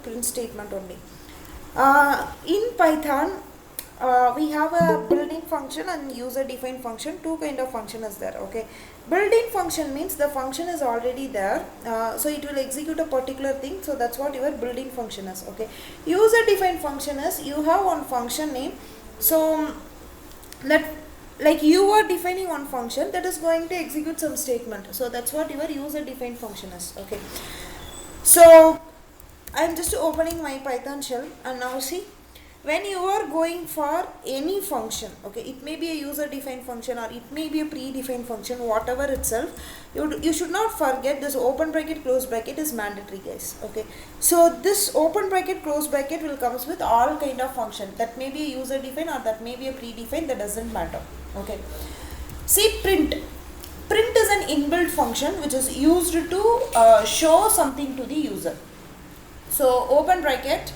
print statement only. In Python, we have a built-in function and user-defined function. Two kind of function is there. Okay, built-in function means the function is already there, so it will execute a particular thing. So that's what your built-in function is. Okay, user-defined function is you have one function name, so that like you are defining one function that is going to execute some statement. So that's what your user-defined function is. Okay, so I'm just opening my Python shell, and now see, when you are going for any function, okay, it may be a user defined function or it may be a predefined function, whatever itself, you should not forget this open bracket close bracket is mandatory, guys. Okay, so this open bracket close bracket will comes with all kind of function, that may be a user defined or that may be a predefined, that doesn't matter. Okay, see, print is an inbuilt function which is used to show something to the user. So open bracket,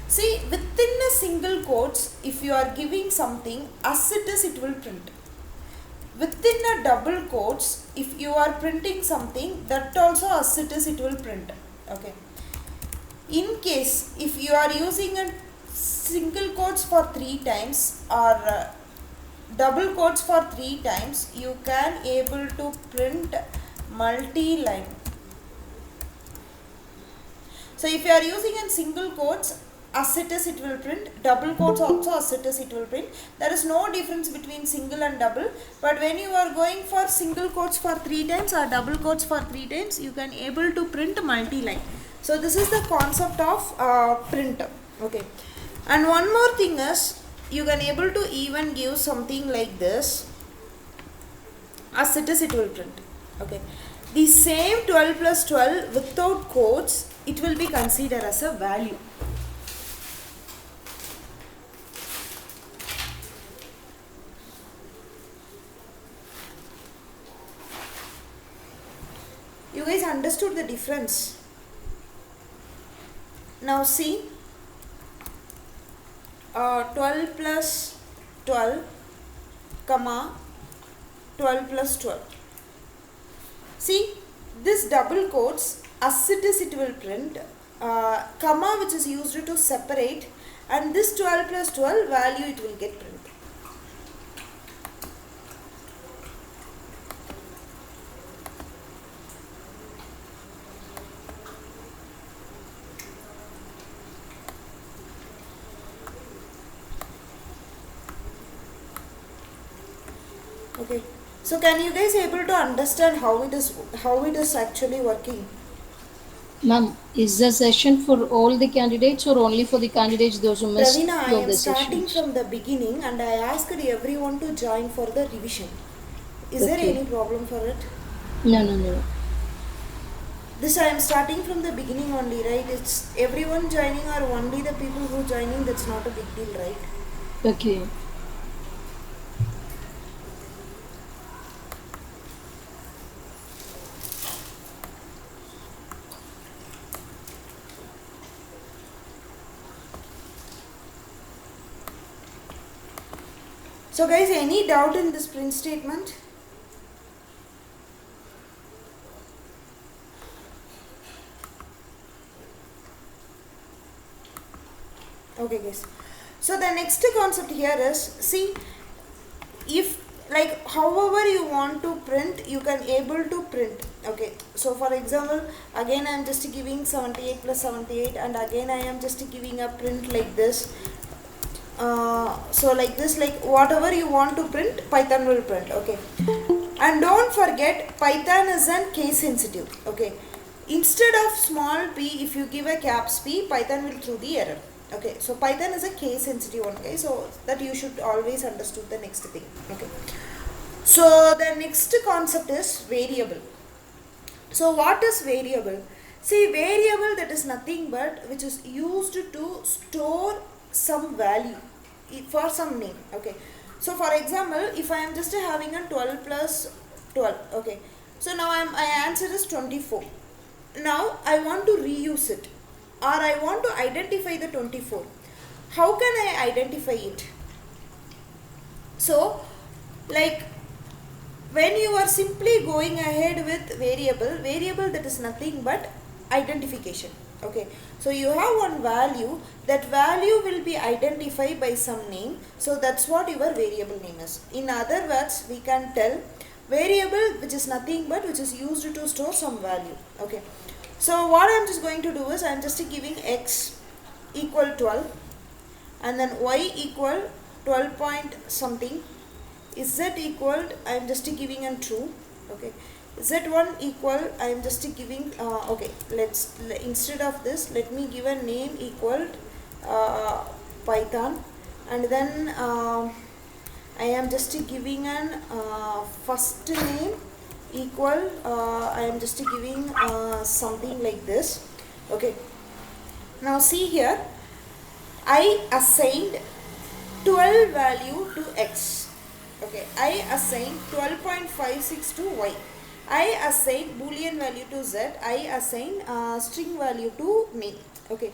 see, within a single quotes, if you are giving something as it is, it will print. Within a double quotes, if you are printing something, that also as it is, it will print. Okay, in case if you are using a single quotes for 3 times or double quotes for 3 times, you can able to print multi-line. So if you are using in single quotes, as it is, it will print. Double quotes also as it is, it will print. There is no difference between single and double. But when you are going for single quotes for 3 times or double quotes for 3 times, you can able to print multi-line. So this is the concept of print. Okay. And one more thing is, you can able to even give something like this. As it is, it will print. Okay. The same 12 plus 12 without quotes, it will be considered as a value. You guys understood the difference? Now see, 12 plus 12, comma 12 plus 12. See, this double quotes, as it is, it will print, comma which is used to separate, and this 12 plus 12 value, it will get print. Okay, so can you guys able to understand how it is actually working? Ma'am, is the session for all the candidates or only for the candidates those who missed Pravina, I few of am the starting sessions? from the beginning and I asked everyone to join for the revision. Is there Okay. any problem for it? No. This I am starting from the beginning only, right? It's everyone joining or only the people who joining, that's not a big deal, right? Okay. So guys, any doubt in this print statement? Okay guys, so the next concept here is, see, if like however you want to print, you can able to print. Okay, so for example, again I am just giving 78 plus 78 and again I am just giving a print like this. So like this, like whatever you want to print, Python will print. Okay, and don't forget, Python is an case sensitive. Okay, instead of small p, if you give a caps p, Python will throw the error. Okay, so Python is a case sensitive one, okay, so that you should always understood the next thing. Okay, so the next concept is variable. So what is variable? See, variable, that is nothing but which is used to store some value for some name. Okay, so for example, if I am just having a 12 plus 12, okay, so now I answer is 24. Now I want to reuse it, or I want to identify the 24. How can I identify it? So like when you are simply going ahead with variable, that is nothing but identification. Okay, so you have one value, that value will be identified by some name, so that's what your variable name is. In other words, we can tell variable which is nothing but which is used to store some value. Okay, so what I'm just going to do is I'm just giving x equal 12 and then y equal 12 point something, z equal I'm just giving a true. Okay, z1 equal I'm just giving okay, instead of this let me give a name equal python, and then I am just giving an first name equal I am just giving something like this. Okay, now see here, I assigned 12 value to x. Okay, I assigned 12.56 to y. I assigned boolean value to z. I assigned string value to name. Okay,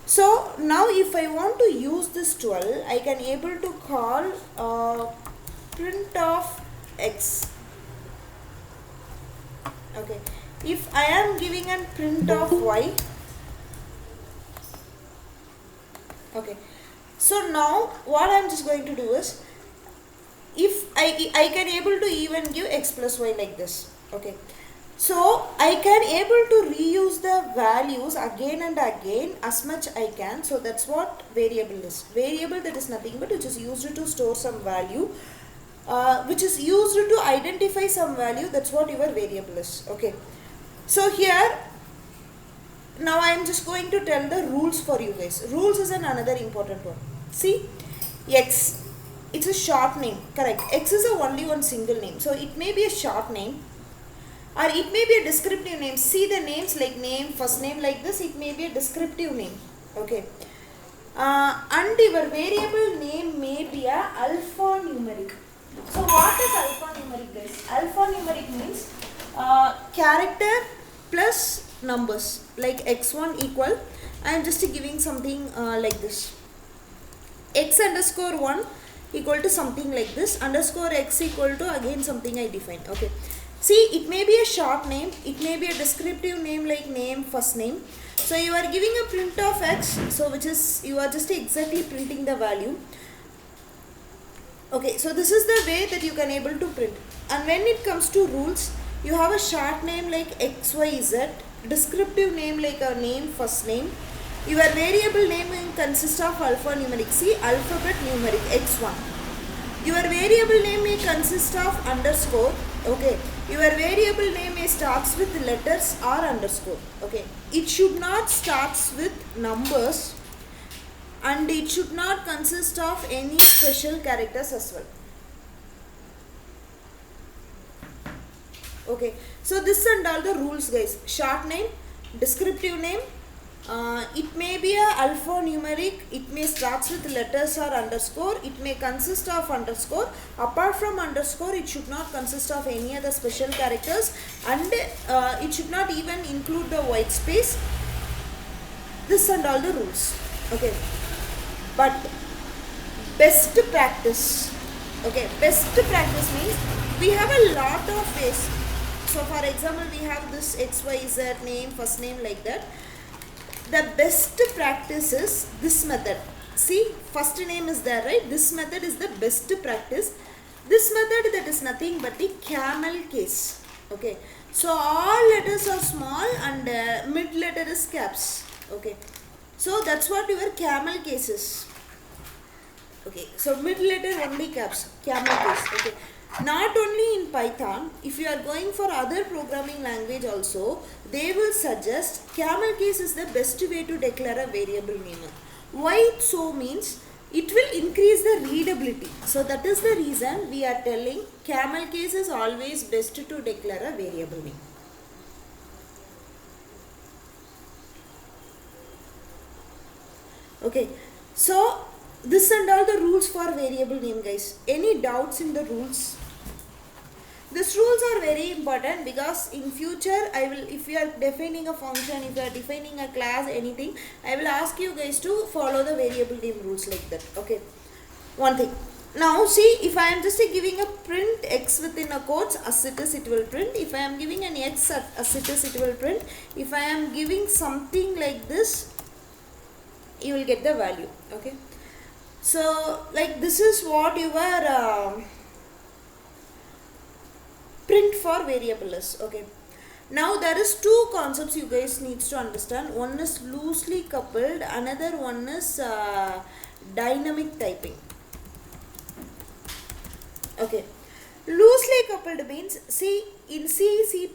so now if I want to use this 12, I can able to call print of x. Okay, if I am giving a print of y. Okay, so now what I am just going to do is, if I can able to even give x plus y like this. Okay, so I can able to reuse the values again and again as much I can. So that's what variable is. Variable, that is nothing but which is used to store some value, which is used to identify some value. That's what your variable is. Okay, so here now I am just going to tell the rules for you guys. Rules is another important one. See, x, it's a short name, correct? X is only one single name, so it may be a short name or it may be a descriptive name. See the names like name, first name like this, it may be a descriptive name. Okay, and your variable name may be a alphanumeric. So what is alphanumeric, guys? Alphanumeric means character plus numbers, like x1 equal, I am just giving something like this, x underscore 1 equal to something like this, underscore x equal to again something I define. Okay, see, it may be a short name, it may be a descriptive name like name, first name. So you are giving a print of x, so which is you are just exactly printing the value. Okay, so this is the way that you can able to print. And when it comes to rules, you have a short name like xyz, descriptive name like a name, first name. Your variable name consists of alphanumeric. See, alphabet numeric x1. Your variable name may consist of underscore. Okay, your variable name may starts with letters or underscore. Okay, it should not starts with numbers, and it should not consist of any special characters as well. Okay, so this and all the rules, guys. Short name, descriptive name, it may be a alphanumeric, it may starts with letters or underscore, it may consist of underscore. Apart from underscore, it should not consist of any other special characters, and it should not even include the white space. This and all the rules. Okay, but best practice. Okay, best practice means we have a lot of ways. So for example, we have this xyz name, first name like that. The best practice is this method. See, first name is there, right? This method is the best practice. This method, that is nothing but the camel case. Okay, so all letters are small and mid letter is caps. Okay, so that's what your camel case is. Okay, so mid letter only caps, camel case. Okay, not only in Python, if you are going for other programming language also, they will suggest camel case is the best way to declare a variable name. Why so means it will increase the readability. So that is the reason we are telling camel case is always best to declare a variable name. Okay, so this and all the rules for variable name, guys. Any doubts in the rules? These rules are very important because in future I will, if you are defining a function, if you are defining a class, anything, I will ask you guys to follow the variable name rules like that. Okay, one thing, Now see, if I am just giving a print x within a quotes as it is, it will print. If I am giving an x as it is, it will print. If I am giving something like this, you will get the value. Okay, so like this is what your print for variable is. Okay, now there is two concepts you guys needs to understand. One is loosely coupled, another one is dynamic typing. Okay, loosely coupled means, see, in C, C++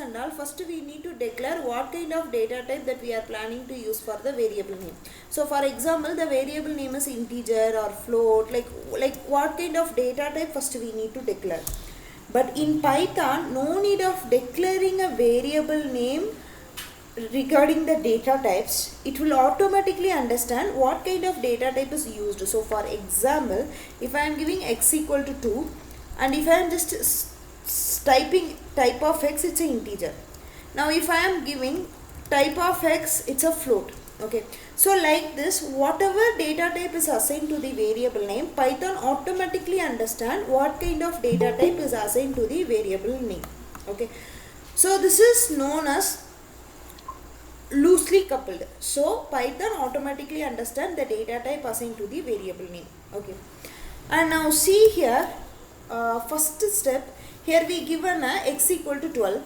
and all, first we need to declare what kind of data type that we are planning to use for the variable name. So for example, the variable name is integer or float, like what kind of data type first we need to declare. But in Python, no need of declaring a variable name regarding the data types. It will automatically understand what kind of data type is used. So for example, if I am giving x equal to 2 and if I am just typing type of x, it's an integer. Now if I am giving type of x, it's a float. Okay, so like this, whatever data type is assigned to the variable name, Python automatically understand what kind of data type is assigned to the variable name. Okay, so this is known as loosely coupled. So Python automatically understand the data type assigned to the variable name. Okay, and now see here, first step, here we given a x equal to 12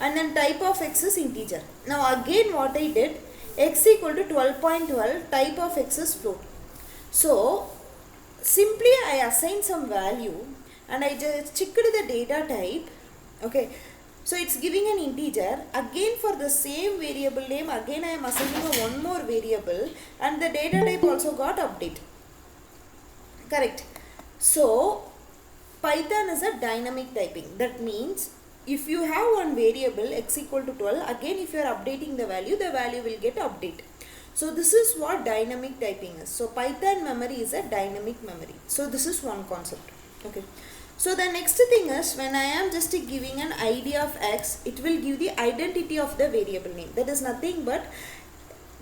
and then type of x is integer. Now again what I did, x equal to 12.12, type of x is float. So simply I assign some value and I just checked the data type. Okay, so it's giving an integer. Again for the same variable name, again I am assigning a one more variable and the data type also got update. Correct. So Python is a dynamic typing. That means if you have one variable x equal to 12, again if you are updating the value will get update. So this is what dynamic typing is. So Python memory is a dynamic memory. So this is one concept. Okay. So the next thing is, when I am just giving an ID of x, it will give the identity of the variable name. That is nothing but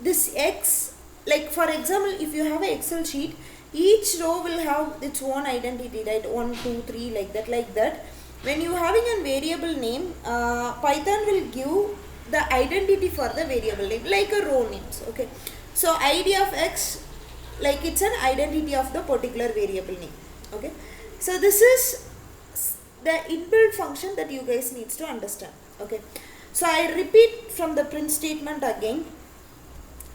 this x, like for example, if you have an Excel sheet, each row will have its own identity, right? 1, 2, 3, like that. When you having a variable name, Python will give the identity for the variable name, like a row names. Okay, so ID of x, like it's an identity of the particular variable name. Okay, so this is the inbuilt function that you guys needs to understand. Okay, so I repeat from the print statement again.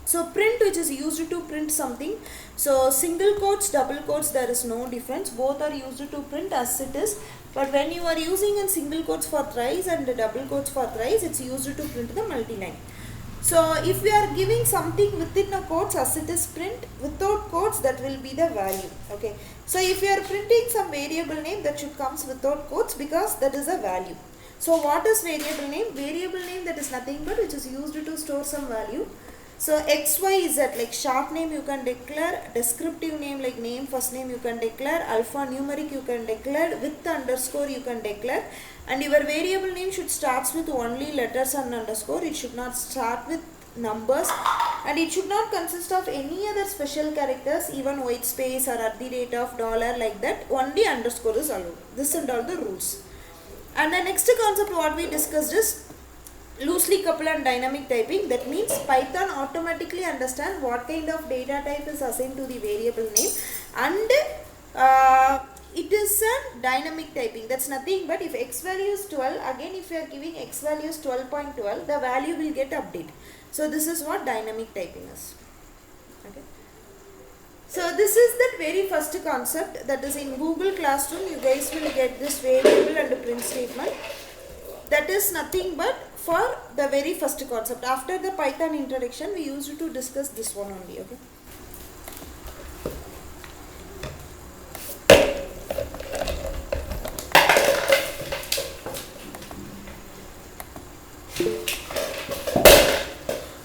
So print, which is used to print something. So single quotes, double quotes, there is no difference. Both are used to print as it is. But when you are using in single quotes for thrice and double quotes for thrice, it's used to print the multi-line. So if we are giving something within a quotes as it is print, without quotes, that will be the value. Okay. So if you are printing some variable name, that should comes without quotes because that is a value. So what is variable name? Variable name, that is nothing but which is used to store some value. So x, y, z, like short name you can declare, descriptive name like name, first name you can declare, alphanumeric you can declare, with underscore you can declare, and your variable name should starts with only letters and underscore. It should not start with numbers and it should not consist of any other special characters, even white space or at the rate of dollar, like that. Only underscore is allowed. This and all the rules. And the next concept what we discussed is loosely coupled and dynamic typing. That means Python automatically understand what kind of data type is assigned to the variable name, and it is a dynamic typing. That's nothing but if x value is 12, again if you are giving x value is 12.12, the value will get updated. So this is what dynamic typing is. Okay. So this is the very first concept, that is in Google Classroom you guys will get this variable and print statement. That is nothing but for the very first concept. After the Python introduction, we used to discuss this one only. Okay.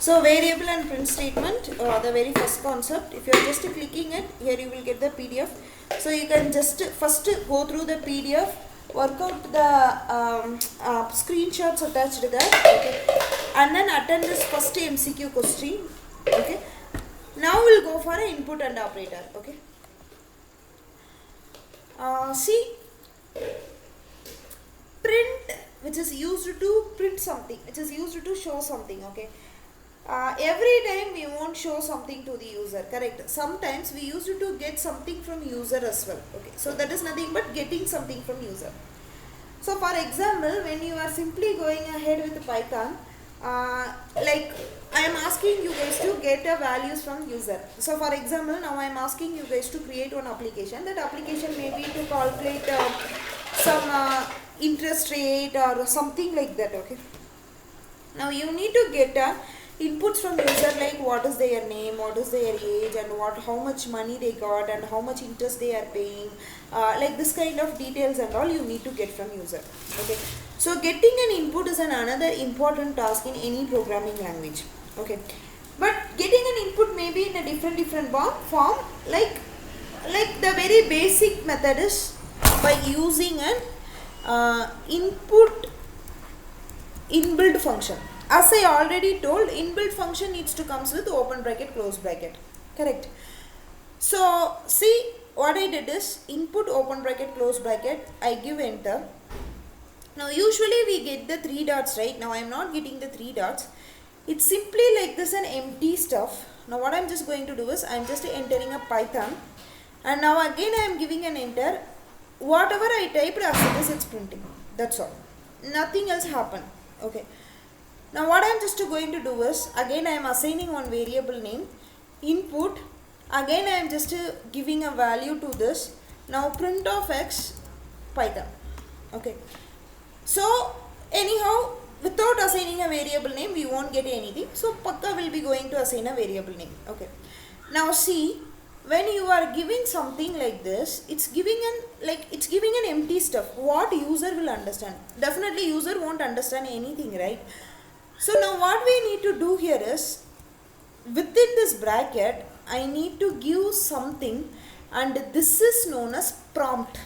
So variable and print statement, the very first concept. If you are just clicking it, here you will get the PDF. So you can just first go through the PDF, work out the screenshots attached there, okay, and then attend this first MCQ question. Okay, now we'll go for an input and operator. Okay, See, print, which is used to print something, which is used to show something, okay. Every time we won't show something to the user, correct. Sometimes we used to get something from user as well, okay. So that is nothing but getting something from user. So for example, when you are simply going ahead with Python, like I am asking you guys to get the values from user. So for example, now I am asking you guys to create one application. That application may be to calculate some interest rate or something like that, okay. Now you need to get inputs from user, like what is their name, what is their age, and how much money they got, and how much interest they are paying, like this kind of details and all you need to get from user, okay. So getting an input is another important task in any programming language, okay. But getting an input may be in a different form, like the very basic method is by using an input inbuilt function. As I already told, inbuilt function needs to comes with open bracket, close bracket, correct. So see, what I did is input open bracket, close bracket, I give enter. Now usually we get the 3 dots, right? Now I am not getting the 3 dots. It's simply like this, an empty stuff. Now what I am just going to do is I am just entering a Python, and now again I am giving an enter. Whatever I typed as it is, it's printing. That's all. Nothing else happened, okay. Now what I am just going to do is, again I am assigning one variable name, input, again I am just giving a value to this. Now print of x, Python, okay. So anyhow, without assigning a variable name, we won't get anything. So Pakka will be going to assign a variable name, okay. Now see, when you are giving something like this, it's giving an empty stuff. What user will understand? Definitely user won't understand anything, right? So now what we need to do here is, within this bracket, I need to give something, and this is known as prompt.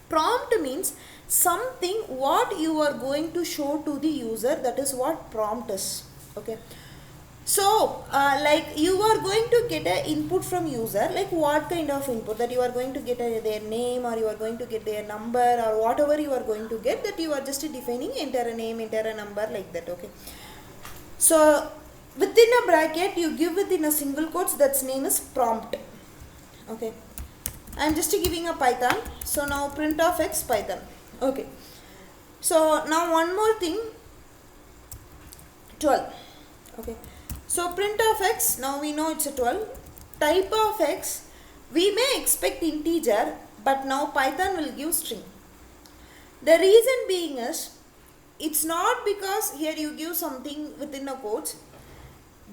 Prompt means something what you are going to show to the user, that is what prompt is, okay. So like you are going to get an input from user, like what kind of input, that you are going to get their name, or you are going to get their number, or whatever you are going to get, that you are just defining, enter a name, enter a number, like that, okay. So within a bracket you give within a single quotes, that's name is prompt, okay. I am just giving a Python. So now print of x, Python, okay. So now one more thing, 12, okay. So print of x, now we know it's a 12. Type of x, we may expect integer, but now Python will give string. The reason being is, it's not because here you give something within a quotes.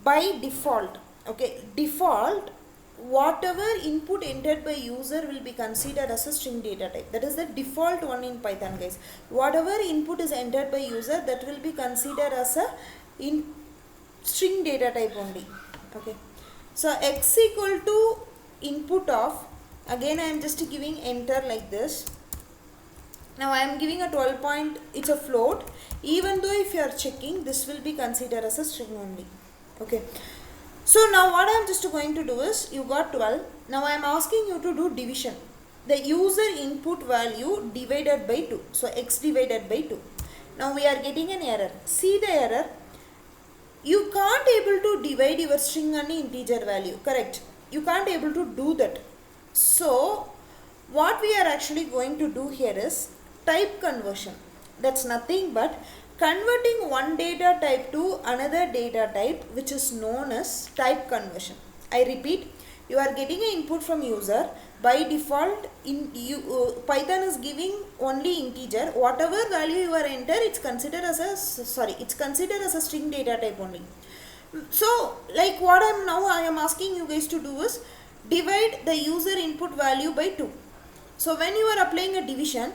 By default, okay, default, whatever input entered by user will be considered as a string data type. That is the default one in Python, guys. Whatever input is entered by user, that will be considered as a string data type only, okay. So x equal to input of, again I am just giving enter like this. Now I am giving a 12 point, it's a float, even though if you are checking, this will be considered as a string only, okay. So now what I am just going to do is, you got 12, now I am asking you to do division, the user input value divided by 2, so x divided by 2. Now we are getting an error. See the error, you can't able to divide your string and integer value, correct, you can't able to do that. So what we are actually going to do here is type conversion. That's nothing but converting one data type to another data type, which is known as type conversion. I repeat, you are getting an input from user. By default, Python is giving only integer. Whatever value you are enter, it's considered as a string data type only. So like what I am asking you guys to do is divide the user input value by 2. So when you are applying a division,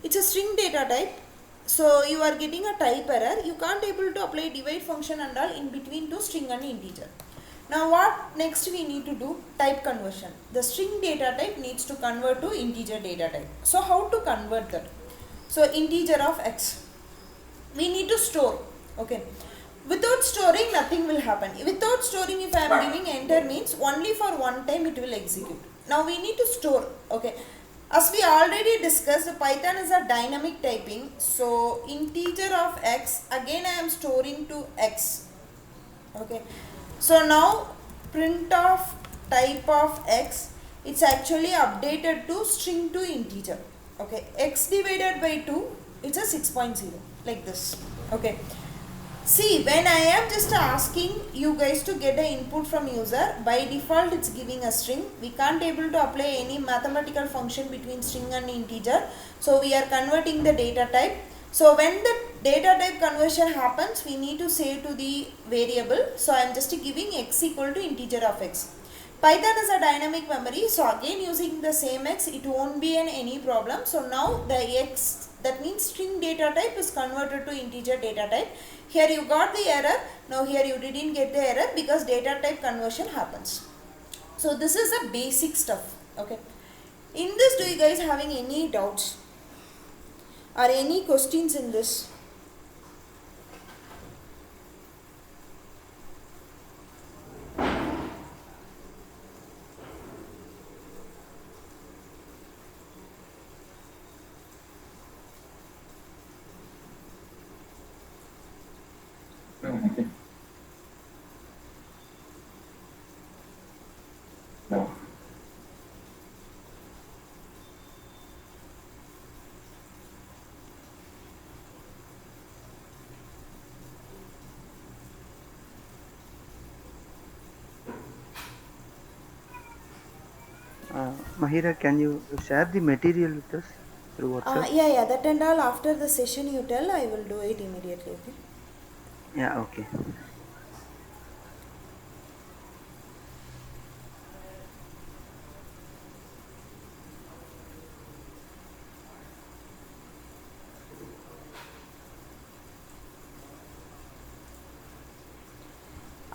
it's a string data type, so you are getting a type error. You can't able to apply divide function and all in between to string and integer. Now what next we need to do? Type conversion. The string data type needs to convert to integer data type. So how to convert that? So integer of x, we need to store, okay. Without storing, nothing will happen. Without storing, if I am giving enter means only for one time it will execute. Now we need to store, okay. As we already discussed, Python is a dynamic typing. So integer of x, again I am storing to x. Okay. So now print of type of x, it's actually updated to string to integer. Okay. X divided by 2, it's a 6.0 like this. Okay. See, when I am just asking you guys to get an input from user, by default it's giving a string. We can't able to apply any mathematical function between string and integer. So we are converting the data type. So when the data type conversion happens, we need to say to the variable. So I am just giving x equal to integer of x. Python is a dynamic memory, so again using the same x, it won't be any problem. So now the x, that means string data type, is converted to integer data type. Here you got the error, now here you didn't get the error because data type conversion happens. So this is the basic stuff. Okay. In this, do you guys having any doubts or any questions in this? No, nothing. No. Mahira, can you share the material with us through WhatsApp? Yeah, that and all after the session you tell, I will do it immediately. Okay. Yeah, okay.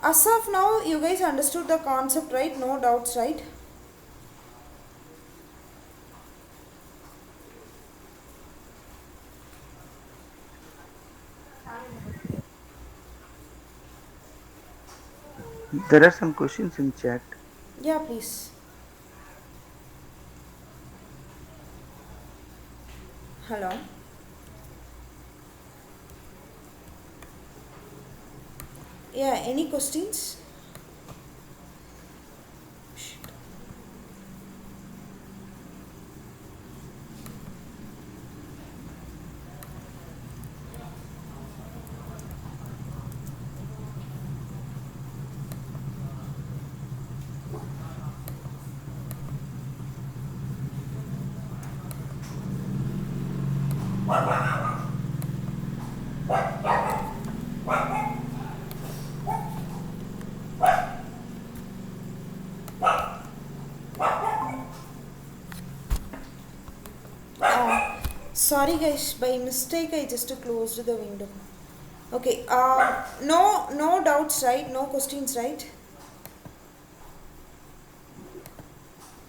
As of now, you guys understood the concept, right? No doubts, right? There are some questions in chat. Yeah, please. Hello. Yeah, any questions? Shit. Sorry guys, by mistake I just closed the window. Okay, no doubts, right? No questions, right?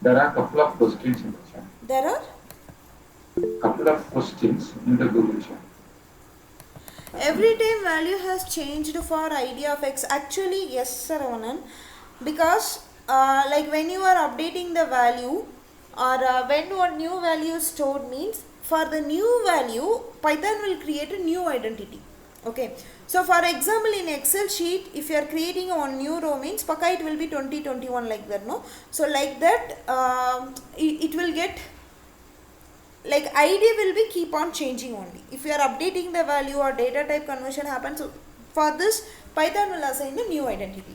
There are a couple of questions in the chat. There are? Couple of questions in the Google chat. Every time value has changed for idea of x. Actually, yes, Saravanan. Because like when you are updating the value or when one new value is stored means for the new value, Python will create a new identity. Okay. So for example, in Excel sheet, if you are creating one new row means Paka it will be 2021 like that, no? So like that, it will get like id will be keep on changing only if you are updating the value or data type conversion happens. So for this, Python will assign a new identity.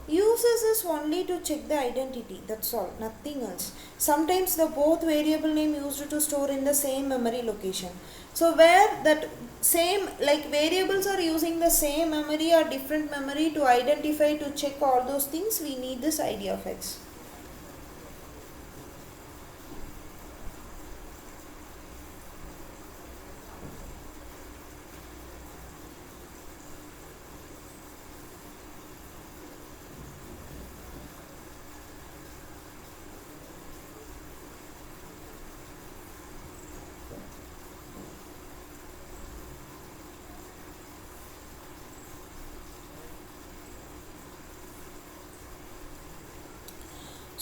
Uses is only to check the identity, that's all, nothing else. Sometimes the both variable name used to store in the same memory location. So where that same like variables are using the same memory or different memory to identify to check all those things, we need this id of x.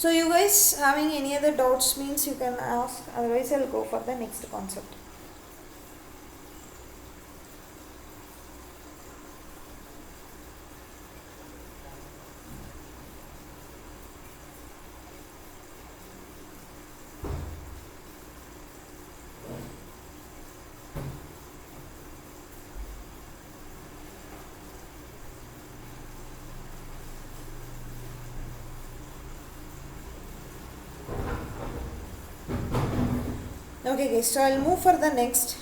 So you guys having any other doubts means you can ask, otherwise I'll go for the next concept. Okay guys, so I'll move for the next.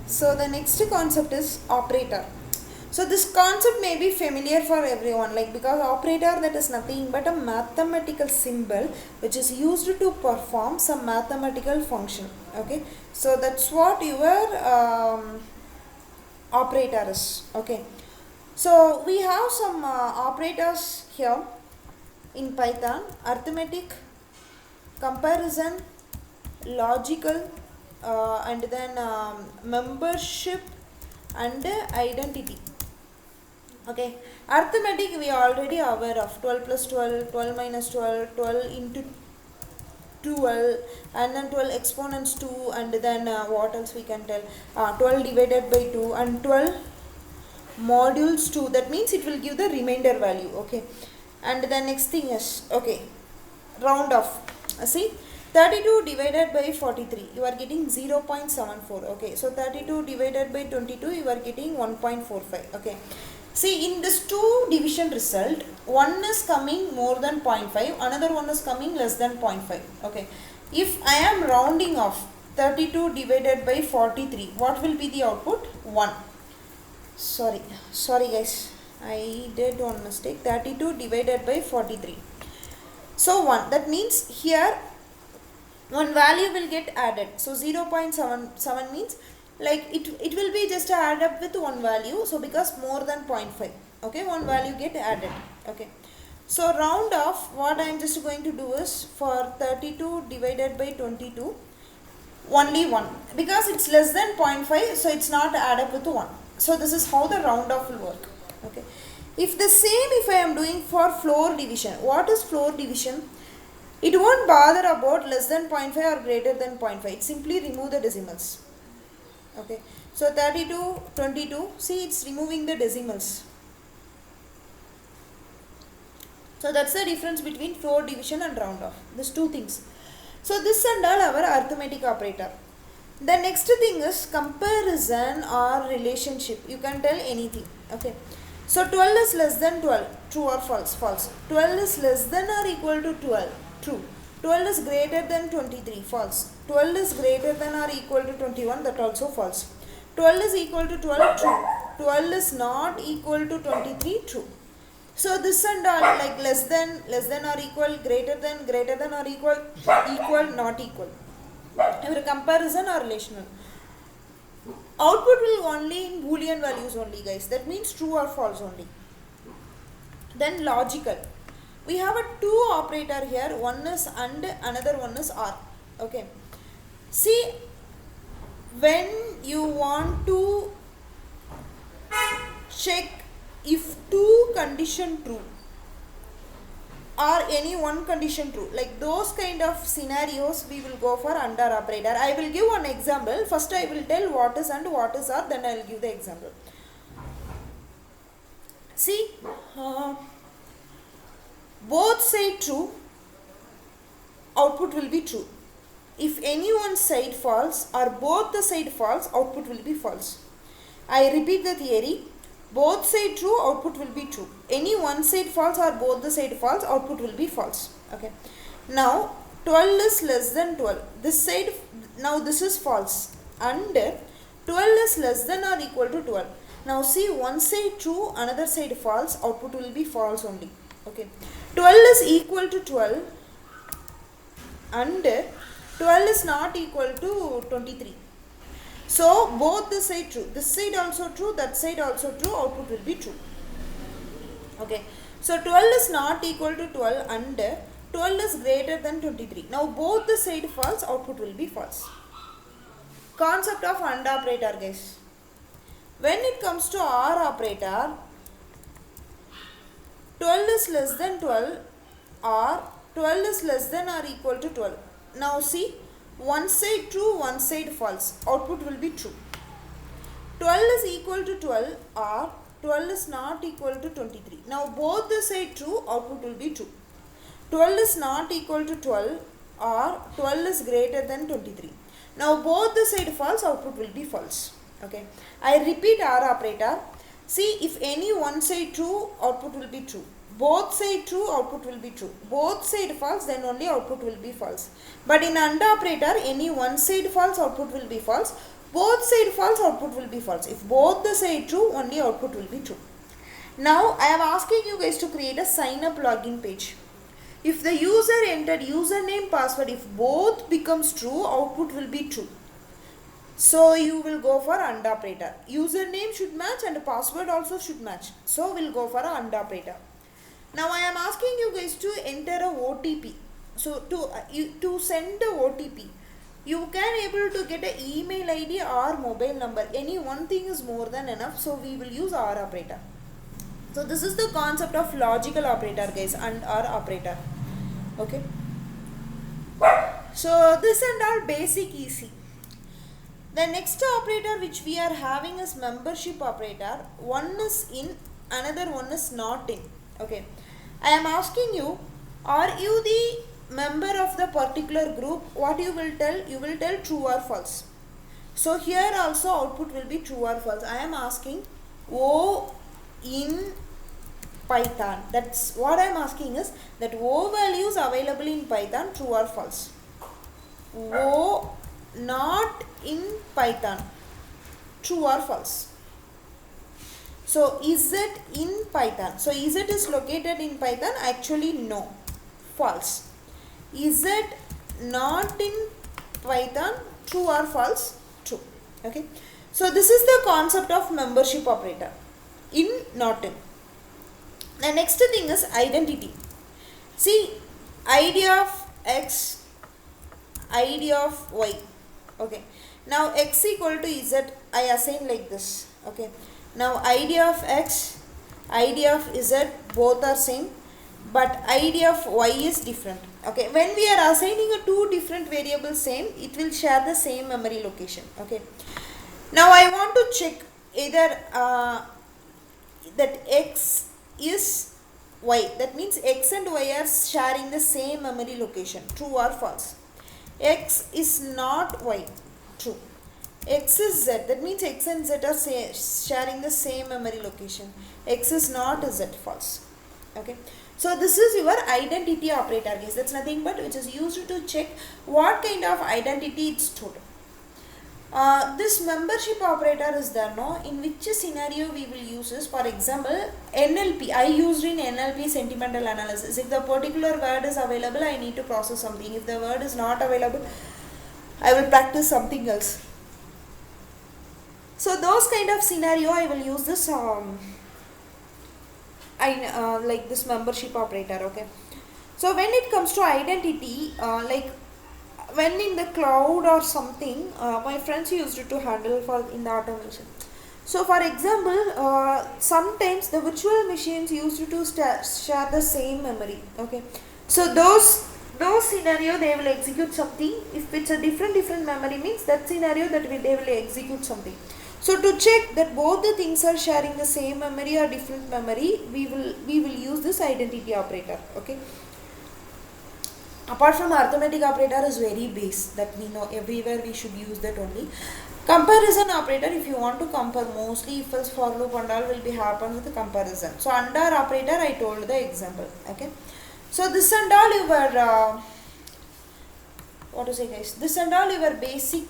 So the next concept is operator. So this concept may be familiar for everyone, like, because operator, that is nothing but a mathematical symbol which is used to perform some mathematical function. Okay, so that's what your operator is. Okay, so we have some operators here in Python: arithmetic, comparison, logical, and then membership and identity. Okay, arithmetic we are already aware of: 12 plus 12, 12 minus 12, 12 into 12, and then 12 exponents 2, and then what else we can tell, 12 divided by 2, and 12 modules 2, that means it will give the remainder value. Okay, and the next thing is, okay, round off. See, 32 divided by 43, you are getting 0.74. Okay, so 32 divided by 22, you are getting 1.45. Okay, see, in this two division result, one is coming more than 0.5, another one is coming less than 0.5. Okay, if I am rounding off 32 divided by 43, what will be the output? 1. Sorry guys, I did one mistake. 32 divided by 43, so 1, that means here one value will get added. So 0.77 means, like, it will be just add up with one value. So because more than 0.5, okay, one value get added. Okay, so round off, what I am just going to do is, for 32 divided by 22, only 1, because it's less than 0.5, so it's not add up with 1. So this is how the round off will work. Okay, if the same, if I am doing for floor division, what is floor division? It won't bother about less than 0.5 or greater than 0.5. It simply remove the decimals. Okay, so 32, 22, see, it's removing the decimals. So that's the difference between floor division and round off. These two things. So this and all our arithmetic operator. The next thing is comparison or relationship. You can tell anything. Okay, so 12 is less than 12, true or false? False. 12 is less than or equal to 12, true. 12 is greater than 23, false. 12 is greater than or equal to 21, that also false. 12 is equal to 12, true. 12 is not equal to 23, true. So this and all, like less than or equal, greater than or equal, not equal. Your comparison or relational. Output will only in Boolean values only, guys. That means true or false only. Then logical. We have a two operator here. One is AND, another one is OR. Okay. See, when you want to check if two condition true or any one condition true, like those kind of scenarios, we will go for AND OR operator. I will give one example. First I will tell what is AND, what is OR, then I will give the example. See, both side true, output will be true. If any one side false or both the side false, output will be false. I repeat the theory. Both side true, output will be true. Any one side false or both the side false, output will be false. Okay. Now 12 is less than 12. This side, now this is false. And 12 is less than or equal to 12. Now see, one side true, another side false, output will be false only. Okay. 12 is equal to 12 and 12 is not equal to 23. So both the side true, this side also true, that side also true, output will be true. Okay, so 12 is not equal to 12 and 12 is greater than 23. Now both the side false, output will be false. Concept of AND operator, guys. When it comes to OR operator, 12 is less than 12 or 12 is less than or equal to 12. Now see, one side true, one side false, output will be true. 12 is equal to 12 or 12 is not equal to 23. Now both the side true, output will be true. 12 is not equal to 12 or 12 is greater than 23. Now both the side false, output will be false. Okay, I repeat OR operator. See, if any one side true, output will be true. Both side true, output will be true. Both side false, then only output will be false. But in AND operator, any one side false, output will be false. Both side false, output will be false. If both the side true, only output will be true. Now I am asking you guys to create a sign up login page. If the user entered username, password, if both becomes true, output will be true. So you will go for AND operator. Username should match and password also should match. So we'll go for AND operator. Now I am asking you guys to enter a OTP. So to send the OTP, you can able to get an email ID or mobile number. Any one thing is more than enough. So we will use OR operator. So this is the concept of logical operator, guys, and OR operator. Okay. So this and all basic easy. The next operator which we are having is membership operator. One is in, another one is not in. Okay. I am asking you, are you the member of the particular group? What you will tell? You will tell true or false. So here also output will be true or false. I am asking O in Python. That's what I am asking is that O values available in Python, true or false. O not in Python, true or false. So is it in Python? So is it is located in Python? Actually no, false. Is it not in Python? True or false? True. Okay. So this is the concept of membership operator. In, not in. The next thing is identity. See, ID of X, ID of Y. Okay. Now X equal to Z, I assign like this. Okay. Now ID of X, ID of Z, both are same, but ID of Y is different. Okay, when we are assigning a two different variables same, it will share the same memory location. Okay, now I want to check either that X is Y, that means X and Y are sharing the same memory location, true or false. X is not Y, true. X is Z, that means X and Z are sharing the same memory location. X is not Z, false. Okay. So this is your identity operator, guys. That's nothing but which is used to check what kind of identity it's stored. This membership operator is there, no? In which scenario we will use this? For example, NLP. I used in NLP, sentimental analysis. If the particular word is available, I need to process something. If the word is not available, I will practice something else. So those kind of scenario I will use this like this membership operator. Okay. So when it comes to identity, like when in the cloud or something, my friends used it to handle for in the automation. So for example, sometimes the virtual machines used to share the same memory. Okay. So those scenario they will execute something. If it's a different memory, means that scenario that they will execute something. So to check that both the things are sharing the same memory or different memory, we will use this identity operator. Okay. Apart from arithmetic operator is very base that we know everywhere we should use that only. Comparison operator, if you want to compare, mostly if else for loop and all will be happen with the comparison. So under operator I told the example. Okay. So this and all your what to say, guys, this and all your basic